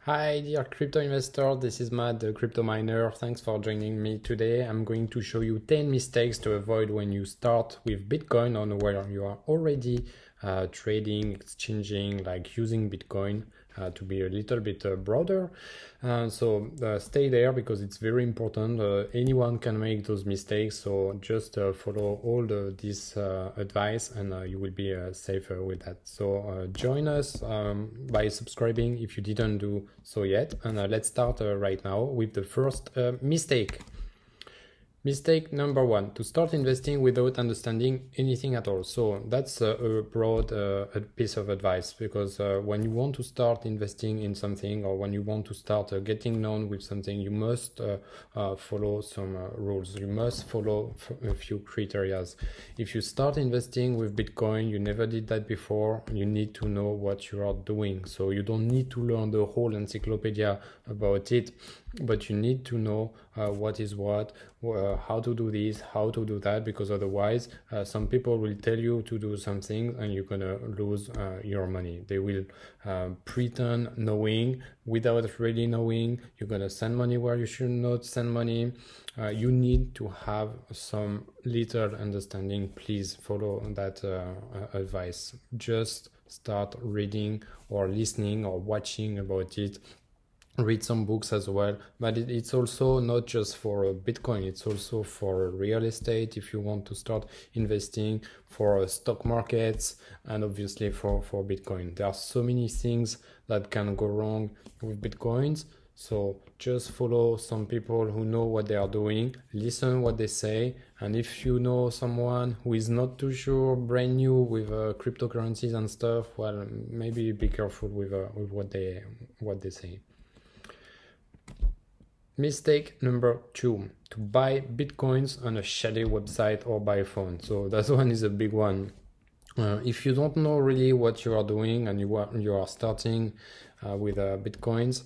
Hi dear crypto investor, this is Matt, the crypto miner. Thanks for joining me today. I'm going to show you 10 mistakes to avoid when you start with Bitcoin on where you are already trading, exchanging, like using Bitcoin to be a little bit broader. So stay there because it's very important. Anyone can make those mistakes, so just follow all this advice and you will be safer with that. So join us by subscribing if you didn't do so yet, and let's start right now with the first mistake. Mistake number one, to start investing without understanding anything at all. So that's a broad piece of advice, because when you want to start investing in something, or when you want to start getting known with something, you must follow some rules. You must follow a few criteria. If you start investing with Bitcoin, you never did that before, you need to know what you are doing. So you don't need to learn the whole encyclopedia about it, but you need to know what is what, how to do this, how to do that, because otherwise some people will tell you to do something and you're gonna lose your money. They will pretend knowing without really knowing. You're gonna send money where you should not send money. You need to have some little understanding. Please follow that advice. Just start reading or listening or watching about it. Read some books as well, but it's also not just for Bitcoin, it's also for real estate if you want to start investing, for stock markets, and obviously for Bitcoin. There are so many things that can go wrong with Bitcoins, so just follow some people who know what they are doing, listen what they say, and if you know someone who is not too sure, brand new with cryptocurrencies and stuff, well, maybe be careful with what they say. Mistake number two, to buy Bitcoins on a shady website or by phone. So that one is a big one. If you don't know really what you are doing and you are starting with Bitcoins,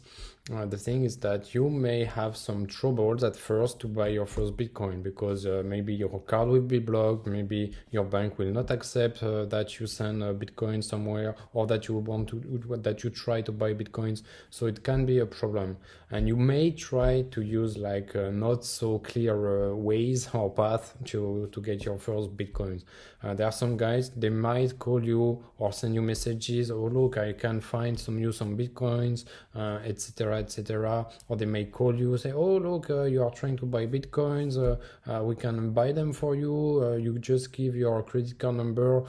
the thing is that you may have some troubles at first to buy your first Bitcoin, because maybe your card will be blocked, maybe your bank will not accept that you send Bitcoin somewhere, or that you try to buy Bitcoins. So it can be a problem, and you may try to use like not so clear ways or path to get your first Bitcoins. There are some guys, they might call you or send you messages, oh look, I can find some Bitcoins, etc. Or they may call you, say, oh look, you are trying to buy Bitcoins, we can buy them for you, you just give your credit card number.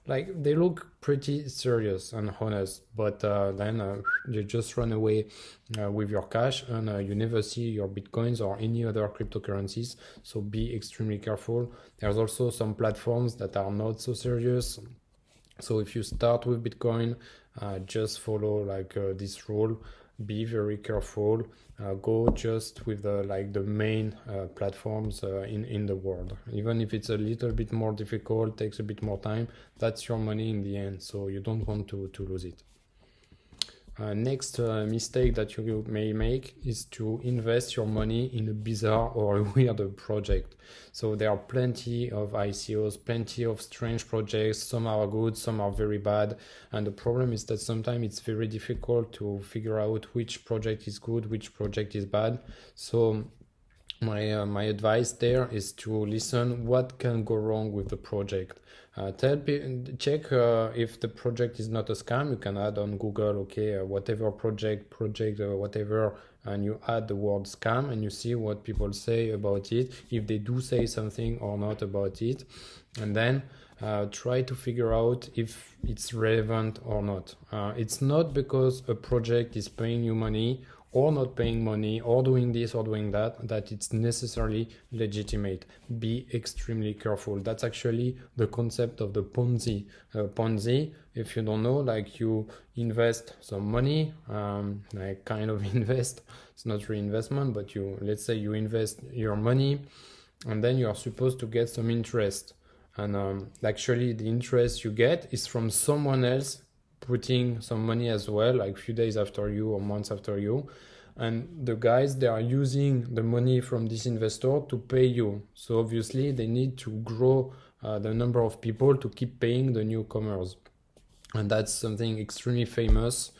Like, they look pretty serious and honest, but then you just run away with your cash, and you never see your Bitcoins or any other cryptocurrencies. So be extremely careful. There's also some platforms that are not so serious. So if you start with Bitcoin, just follow like this rule. Be very careful. Go just with the main platforms in the world. Even if it's a little bit more difficult, takes a bit more time, that's your money in the end, so you don't want to lose it. Next mistake that you may make is to invest your money in a bizarre or a weird project. So there are plenty of ICOs, plenty of strange projects. Some are good, some are very bad, and the problem is that sometimes it's very difficult to figure out which project is good, which project is bad. So my advice there is to listen what can go wrong with the project. Check if the project is not a scam. You can add on Google, okay, whatever project, whatever, and you add the word scam and you see what people say about it, if they do say something or not about it, and then try to figure out if it's relevant or not. It's not because a project is paying you money or not paying money or doing this or doing that, that it's necessarily legitimate. Be extremely careful. That's actually the concept of the Ponzi. Ponzi, if you don't know, like you invest some money, like kind of invest, it's not really investment, but let's say you invest your money and then you are supposed to get some interest. And actually the interest you get is from someone else putting some money as well, like a few days after you or months after you, and the guys, they are using the money from this investor to pay you. So obviously they need to grow the number of people to keep paying the newcomers, and that's something extremely famous.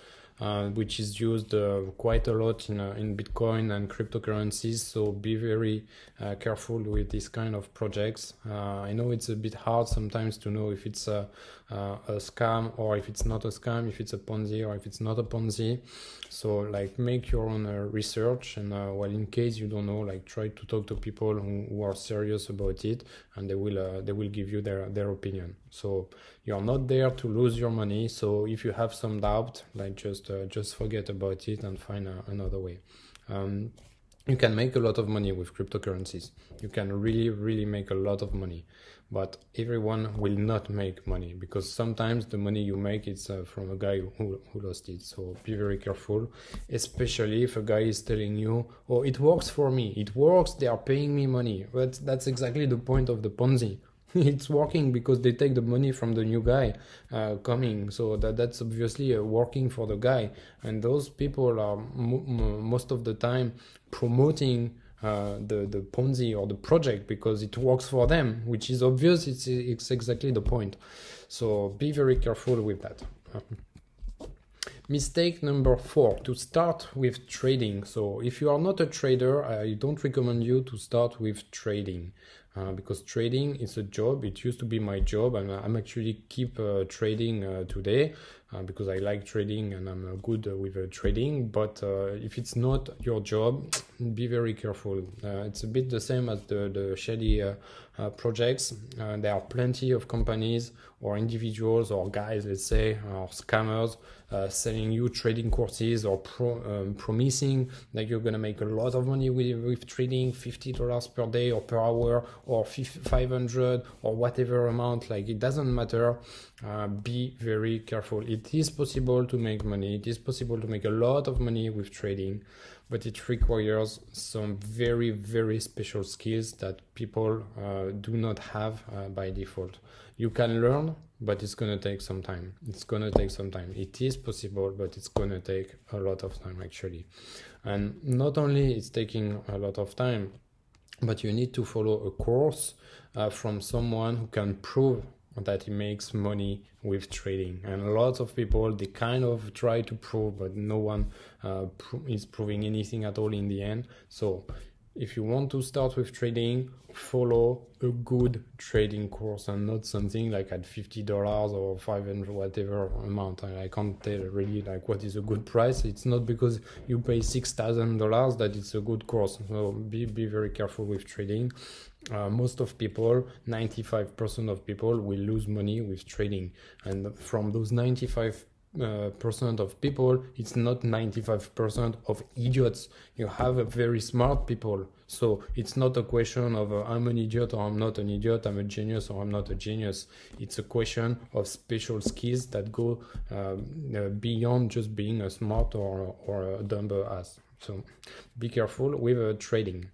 which is used quite a lot in Bitcoin and cryptocurrencies. So be very careful with this kind of projects. I know it's a bit hard sometimes to know if it's a scam or if it's not a scam, if it's a Ponzi or if it's not a Ponzi. So like make your own research, and well, in case you don't know, like try to talk to people who are serious about it, and they will give you their opinion. So you're not there to lose your money. So if you have some doubt, like just forget about it and find another way. You can make a lot of money with cryptocurrencies. You can really make a lot of money, but everyone will not make money, because sometimes the money you make is from a guy who lost it. So be very careful, especially if a guy is telling you, oh, it works for me, it works, they are paying me money. But that's exactly the point of the Ponzi. It's working because they take the money from the new guy coming. So that's obviously working for the guy. And those people are most of the time promoting the Ponzi or the project because it works for them, which is obvious. It's exactly the point. So be very careful with that. Mistake number 4, to start with trading. So if you are not a trader, I don't recommend you to start with trading. Because trading is a job. It used to be my job, and I'm actually keep trading today because I like trading and I'm good with trading. But if it's not your job, be very careful. It's a bit the same as the shady projects. There are plenty of companies or individuals or guys, let's say, or scammers selling you trading courses or promising that you're going to make a lot of money with trading, $50 per day or per hour or 500 or whatever amount. Like, it doesn't matter. Be very careful. It is possible to make money. It is possible to make a lot of money with trading, but it requires some very special skills that people do not have by default. You can learn, but it's going to take some time. It is possible, but it's going to take a lot of time actually. And not only it's taking a lot of time, but you need to follow a course from someone who can prove that he makes money with trading. And lots of people, they kind of try to prove, but no one is proving anything at all in the end. So if you want to start with trading, follow a good trading course and not something like at $50 or $500, whatever amount. I can't tell really like what is a good price. It's not because you pay $6,000 that it's a good course. So be very careful with trading. Most of people, 95% of people will lose money with trading. And from those 95% of people, it's not 95% of idiots. You have a very smart people. So it's not a question of I'm an idiot or I'm not an idiot, I'm a genius or I'm not a genius. It's a question of special skills that go beyond just being a smart or a dumb ass. So be careful with trading.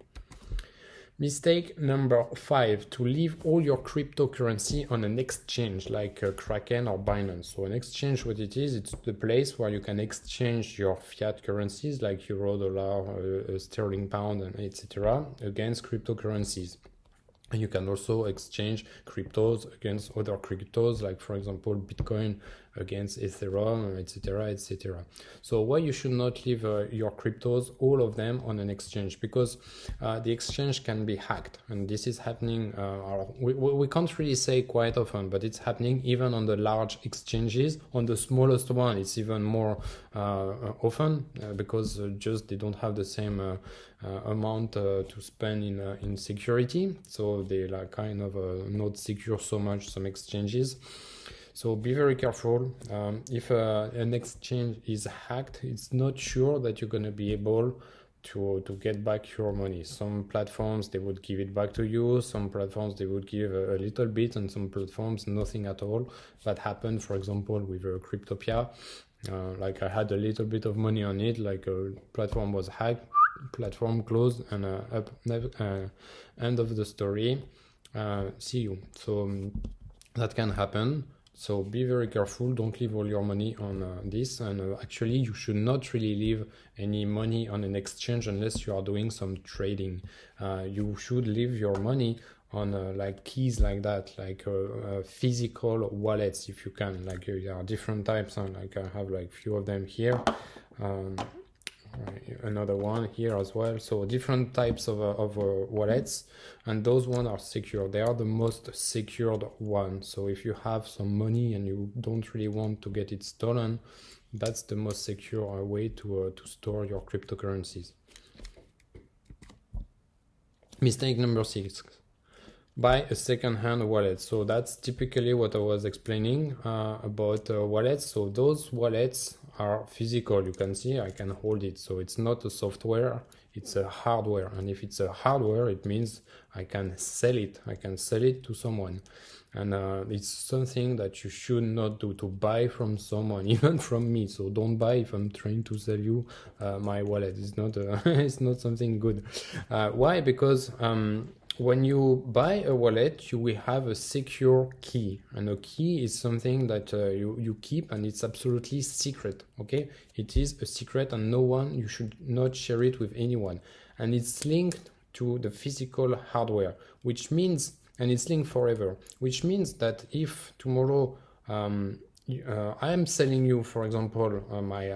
Mistake number 5, to leave all your cryptocurrency on an exchange like Kraken or Binance. So an exchange, what it is, it's the place where you can exchange your fiat currencies like euro, dollar, sterling pound, and etc. against cryptocurrencies. And you can also exchange cryptos against other cryptos, like for example Bitcoin against Ethereum, etc., etc. So why you should not leave your cryptos, all of them, on an exchange? Because the exchange can be hacked, and this is happening. We can't really say quite often, but it's happening even on the large exchanges. On the smallest one, it's even more often because just they don't have the same amount to spend in security, so they like kind of not secure so much some exchanges. So be very careful. If an exchange is hacked, it's not sure that you're going to be able to get back your money. Some platforms, they would give it back to you. Some platforms, they would give a little bit, and some platforms, nothing at all. That happened, for example, with Cryptopia. Like I had a little bit of money on it, like a platform was hacked, platform closed, and end of the story. See you. So that can happen. So be very careful. Don't leave all your money on this. And actually, you should not really leave any money on an exchange unless you are doing some trading. You should leave your money on like keys like that, like physical wallets, if you can. Like there are different types, and like I have like few of them here. Another one here as well. So different types of wallets, and those ones are secure. They are the most secured one. So if you have some money and you don't really want to get it stolen, that's the most secure way to store your cryptocurrencies. Mistake number 6. Buy a second-hand wallet. So that's typically what I was explaining about wallets. So those wallets are physical. You can see I can hold it. So it's not a software, it's a hardware. And if it's a hardware, it means I can sell it. I can sell it to someone. And it's something that you should not do, to buy from someone, even from me. So don't buy if I'm trying to sell you my wallet. It's not it's not something good. Why? Because when you buy a wallet, you will have a secure key, and a key is something that you keep, and it's absolutely secret. Okay, it is a secret, and you should not share it with anyone. And it's linked to the physical hardware, which means, and it's linked forever, which means that if tomorrow I am selling you, for example, my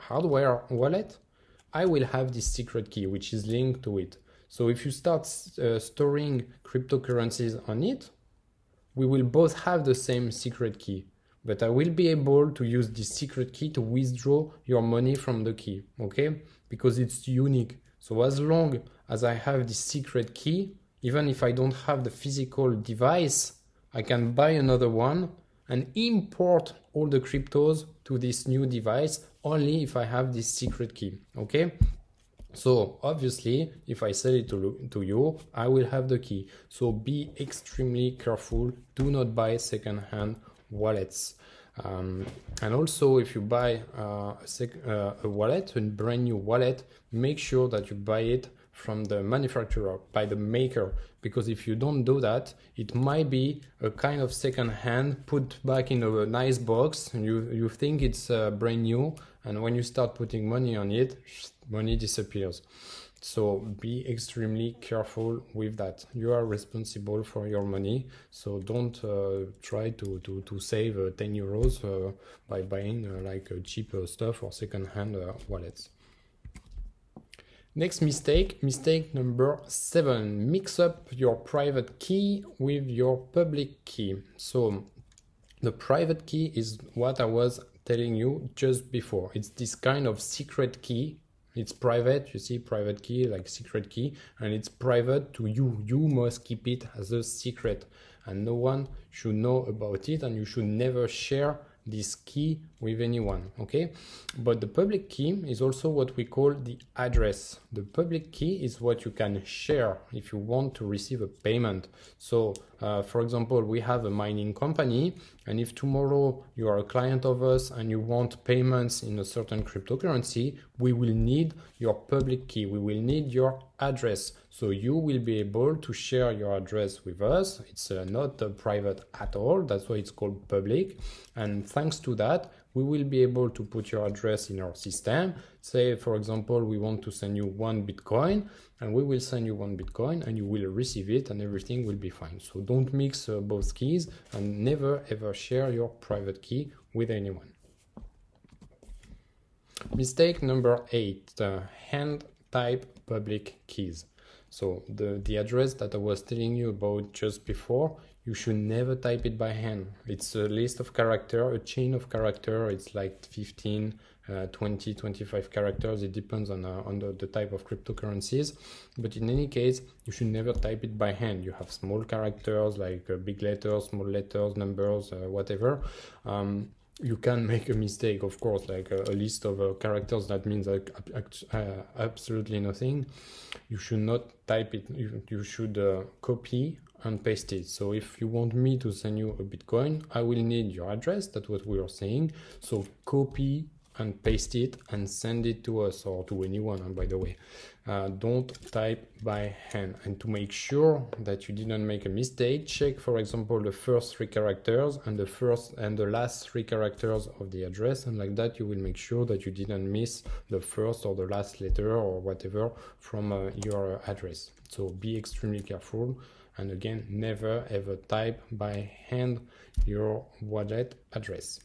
hardware wallet, I will have this secret key which is linked to it. So if you start storing cryptocurrencies on it, we will both have the same secret key, but I will be able to use this secret key to withdraw your money from the key, okay? Because it's unique. So as long as I have this secret key, even if I don't have the physical device, I can buy another one and import all the cryptos to this new device only if I have this secret key, okay? So obviously, if I sell it to you, I will have the key. So be extremely careful. Do not buy second-hand wallets. And also, if you buy a wallet, a brand new wallet, make sure that you buy it from the manufacturer, by the maker, because if you don't do that, it might be a kind of second hand put back in a nice box, and you think it's brand new, and when you start putting money on it, money disappears. So be extremely careful with that. You are responsible for your money, so don't try to save 10 euros by buying like cheap stuff or second-hand wallets. Next mistake number 7, mix up your private key with your public key. So the private key is what I was telling you just before. It's this kind of secret key. It's private, you see, private key, like secret key, and it's private to you. You must keep it as a secret, and no one should know about it, and you should never share this key with anyone, okay? But the public key is also what we call the address. The public key is what you can share if you want to receive a payment. So for example, we have a mining company, and if tomorrow you are a client of us and you want payments in a certain cryptocurrency, we will need your public key. We will need your address. So you will be able to share your address with us. It's not private at all. That's why it's called public. And thanks to that, we will be able to put your address in our system. Say, for example, we want to send you 1 Bitcoin, and we will send you 1 Bitcoin, and you will receive it, and everything will be fine. So don't mix both keys, and never ever share your private key with anyone. Mistake number 8, hand type public keys. So the address that I was telling you about just before, you should never type it by hand. It's a list of characters, a chain of characters. It's like 15, 20, 25 characters. It depends on the type of cryptocurrencies. But in any case, you should never type it by hand. You have small characters like big letters, small letters, numbers, whatever. You can make a mistake, of course, like a list of characters that means like absolutely nothing. You should not type it. You should copy and paste it. So if you want me to send you a Bitcoin, I will need your address. That's what we are saying. So copy and paste it and send it to us or to anyone, by the way. Don't type by hand. And to make sure that you didn't make a mistake, check, for example, the first 3 characters and the first and the last 3 characters of the address, and like that you will make sure that you didn't miss the first or the last letter or whatever from your address. So be extremely careful, and again, never ever type by hand your wallet address.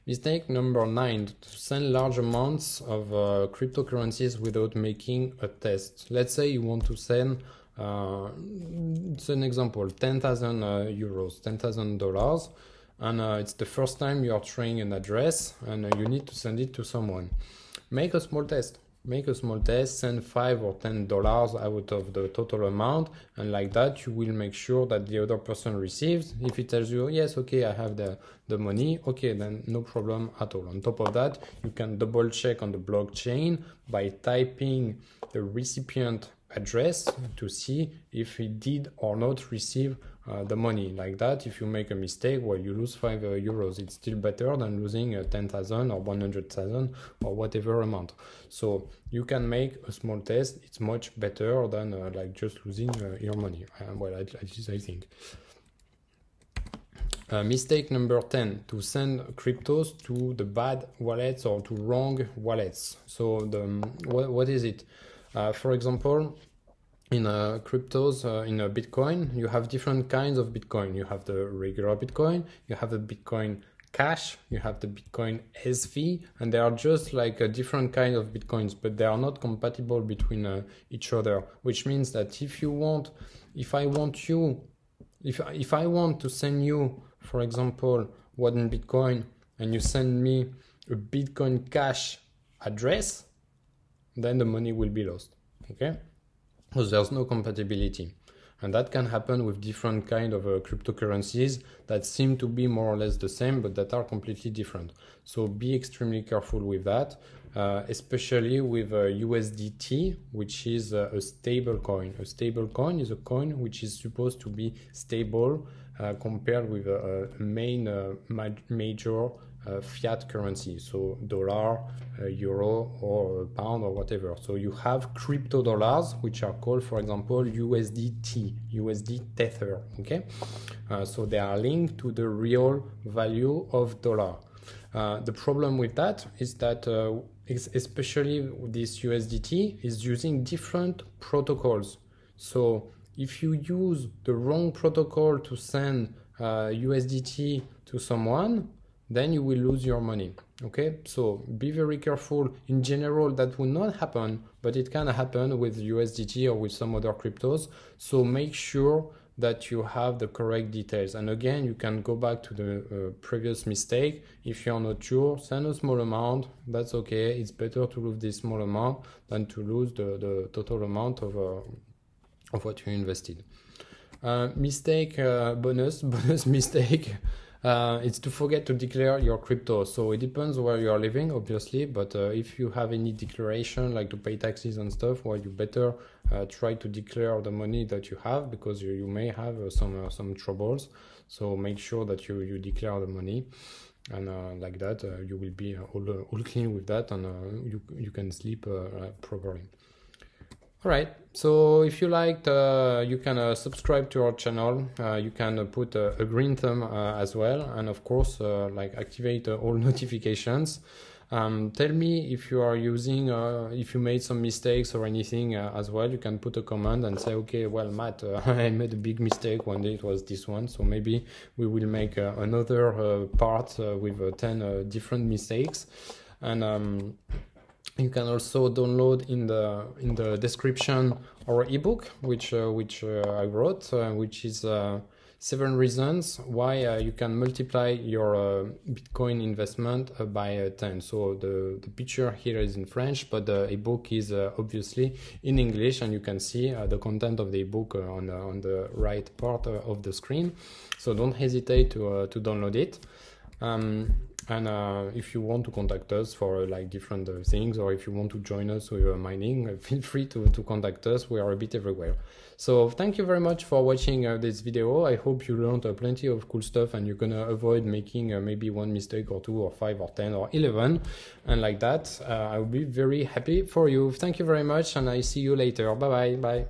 Mistake number 9, to send large amounts of cryptocurrencies without making a test. Let's say you want to send, it's an example, 10,000 euros, $10,000, and it's the first time you are trying an address and you need to send it to someone. Make a small test. Make a small test, send $5 or $10 out of the total amount, and like that you will make sure that the other person receives. If it tells you, yes, okay, I have the money, okay, then no problem at all. On top of that, you can double check on the blockchain by typing the recipient address to see if he did or not receive the money. Like that, if you make a mistake, well, you lose 5 euros. It's still better than losing 10,000 or 100,000 or whatever amount. So you can make a small test. It's much better than like just losing your money. Well, at least I think. Mistake number 10, to send cryptos to the bad wallets or to wrong wallets. So what is it? For example, in cryptos, in Bitcoin, you have different kinds of Bitcoin. You have the regular Bitcoin, you have the Bitcoin Cash, you have the Bitcoin SV, and they are just like a different kind of Bitcoins, but they are not compatible between each other, which means that if I want to send you, for example, 1 Bitcoin, and you send me a Bitcoin Cash address, then the money will be lost, okay? Because there's no compatibility. And that can happen with different kind of cryptocurrencies that seem to be more or less the same, but that are completely different. So be extremely careful with that, especially with USDT, which is a stable coin. A stable coin is a coin which is supposed to be stable compared with a main major fiat currency, so dollar, euro, or pound, or whatever. So you have crypto dollars, which are called, for example, USDT, USD Tether, okay? So they are linked to the real value of dollar. The problem with that is that especially this USDT is using different protocols. So if you use the wrong protocol to send USDT to someone, then you will lose your money, okay? So be very careful. In general, that will not happen, but it can happen with USDT or with some other cryptos. So make sure that you have the correct details. And again, you can go back to the previous mistake. If you're not sure, send a small amount. That's okay. It's better to lose this small amount than to lose the total amount of what you invested. Bonus mistake. It's to forget to declare your crypto. So it depends where you are living, obviously, but if you have any declaration like to pay taxes and stuff, well, you better try to declare the money that you have, because you may have some troubles. So make sure that you declare the money, and like that you will be all clean with that, and you can sleep properly. All right, so if you liked, you can subscribe to our channel. You can put a green thumb as well, and of course, like activate all notifications. Tell me if you are using, if you made some mistakes or anything as well. You can put a comment and say, okay, well, Matt, I made a big mistake one day. It was this one, so maybe we will make another part with 10 different mistakes. And you can also download in the description our ebook, which I wrote, which is 7 reasons why you can multiply your Bitcoin investment by 10. So the picture here is in French, but the ebook is obviously in English, and you can see the content of the ebook on the right part of the screen. So don't hesitate to download it. And if you want to contact us for like different things, or if you want to join us with mining, feel free to contact us. We are a bit everywhere. So thank you very much for watching this video. I hope you learned plenty of cool stuff, and you're gonna avoid making maybe one mistake or 2 or 5 or 10 or 11, and like that. I will be very happy for you. Thank you very much, and I see you later. Bye bye.